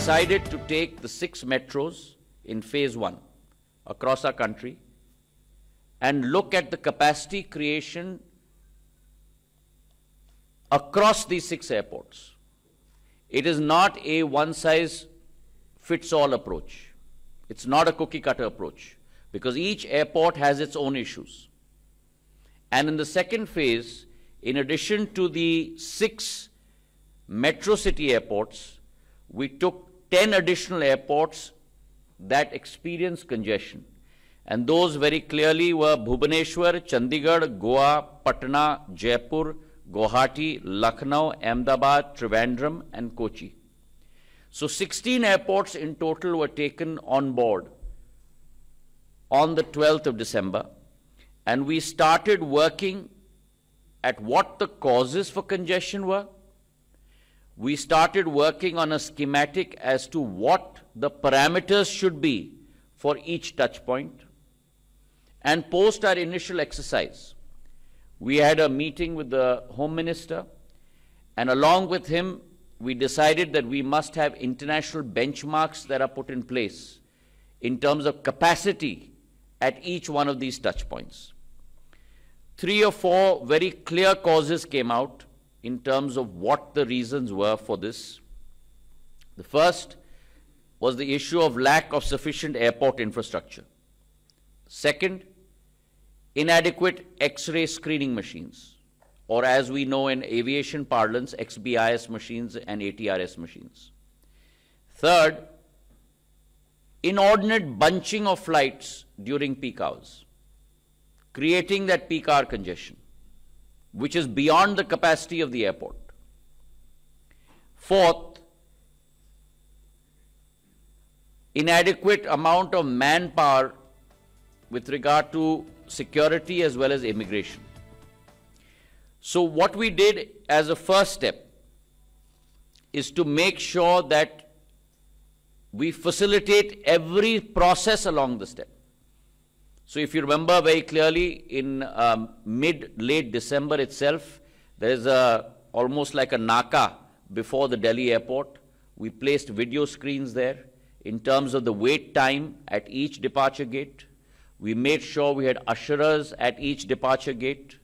decided to take the 6 metros in phase 1 across our country and look at the capacity creation across these 6 airports. It is not a one-size-fits-all approach. It's not a cookie-cutter approach, because each airport has its own issues. And in the second phase, in addition to the 6 metro city airports, we took 10 additional airports that experience congestion. And those very clearly were Bhubaneswar, Chandigarh, Goa, Patna, Jaipur, Guwahati, Lucknow, Ahmedabad, Trivandrum, and Kochi. So 16 airports in total were taken on board on the 12th of December, and we started working at what the causes for congestion were. We started working on a schematic as to what the parameters should be for each touch point. And post our initial exercise, we had a meeting with the Home Minister, and along with him, we decided that we must have international benchmarks that are put in place in terms of capacity at each one of these touch points. 3 or 4 very clear causes came out in terms of what the reasons were for this. The first was the issue of lack of sufficient airport infrastructure. Second, inadequate X-ray screening machines, or as we know in aviation parlance, XBIS machines and ATRS machines. Third, inordinate bunching of flights during peak hours, creating that peak hour congestion, which is beyond the capacity of the airport. Fourth, inadequate amount of manpower with regard to security as well as immigration. So what we did as a first step is to make sure that we facilitate every process along the step. So if you remember very clearly, in late December itself, there is almost like a Naka before the Delhi airport. We placed video screens there in terms of the wait time at each departure gate. We made sure we had usherers at each departure gate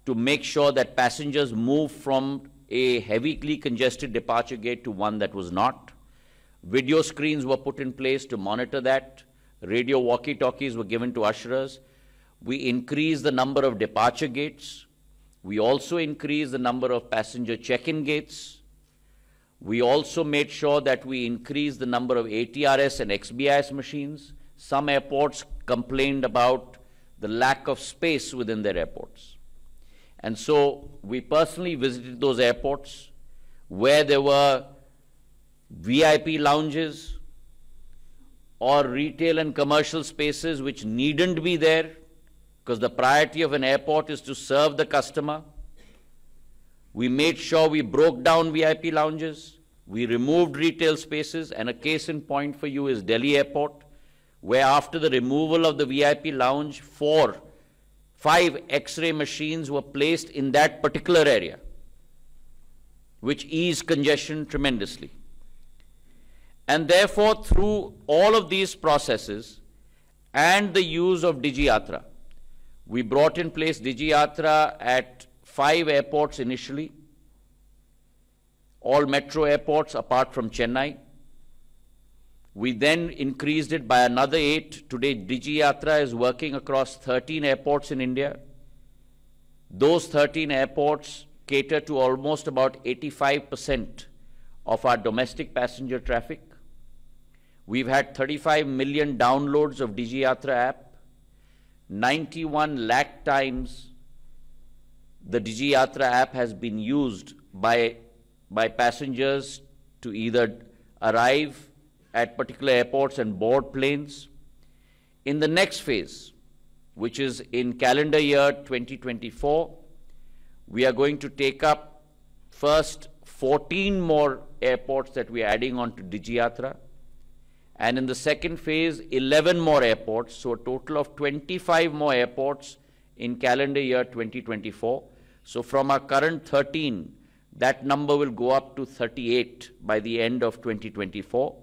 to make sure that passengers move from a heavily congested departure gate to one that was not. Video screens were put in place to monitor that. Radio walkie-talkies were given to usherers. We increased the number of departure gates. We also increased the number of passenger check-in gates. We also made sure that we increased the number of ATRS and XBIS machines. Some airports complained about the lack of space within their airports. And so we personally visited those airports where there were VIP lounges or retail and commercial spaces which needn't be there, because the priority of an airport is to serve the customer. We made sure we broke down VIP lounges. We removed retail spaces, and a case in point for you is Delhi Airport, where after the removal of the VIP lounge, 5 X-ray machines were placed in that particular area, which eased congestion tremendously. And therefore, through all of these processes and the use of DigiYatra, we brought in place DigiYatra at 5 airports initially, all metro airports apart from Chennai. We then increased it by another 8. Today, DigiYatra is working across 13 airports in India. Those 13 airports cater to almost about 85% of our domestic passenger traffic. We've had 35 million downloads of DigiYatra app. 91 lakh times the DigiYatra app has been used by passengers to either arrive at particular airports and board planes. In the next phase, which is in calendar year 2024, we are going to take up first 14 more airports that we are adding on to DigiYatra, and in the second phase, 11 more airports, so a total of 25 more airports in calendar year 2024. So from our current 13, That number will go up to 38 by the end of 2024,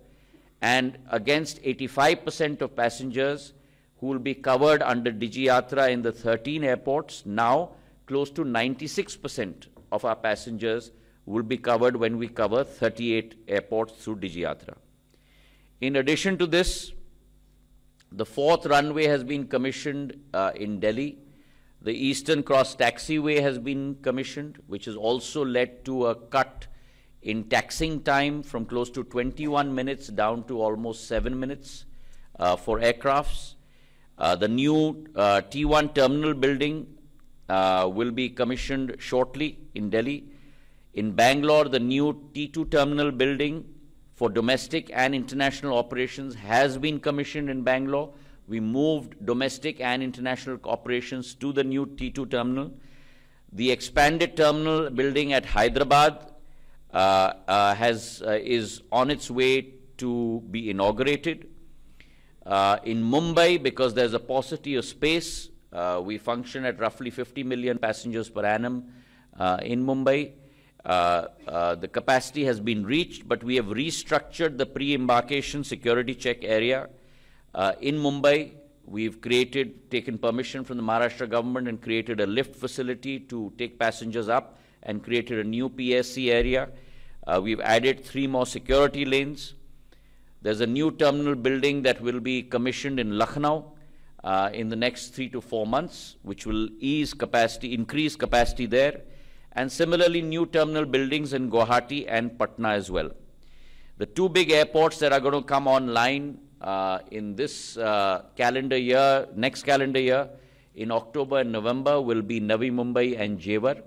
and against 85% of passengers who will be covered under DigiYatra in the 13 airports, now close to 96% of our passengers will be covered when we cover 38 airports through DigiYatra. In addition to this, the 4th runway has been commissioned in Delhi. The Eastern Cross Taxiway has been commissioned, which has also led to a cut in taxiing time from close to 21 minutes down to almost 7 minutes for aircrafts. The new T1 terminal building will be commissioned shortly in Delhi. In Bangalore, the new T2 terminal building for domestic and international operations has been commissioned in Bangalore. We moved domestic and international operations to the new T2 terminal. The expanded terminal building at Hyderabad is on its way to be inaugurated. In Mumbai, because there's a paucity of space, we function at roughly 50 million passengers per annum in Mumbai. The capacity has been reached, but we have restructured the pre-embarkation security check area. In Mumbai, we've taken permission from the Maharashtra government and created a lift facility to take passengers up and created a new PSC area. We've added 3 more security lanes. There's a new terminal building that will be commissioned in Lucknow in the next 3 to 4 months, which will increase capacity there. And similarly, new terminal buildings in Guwahati and Patna as well. The 2 big airports that are going to come online in this calendar year, next calendar year, in October and November, will be Navi Mumbai and Jewar.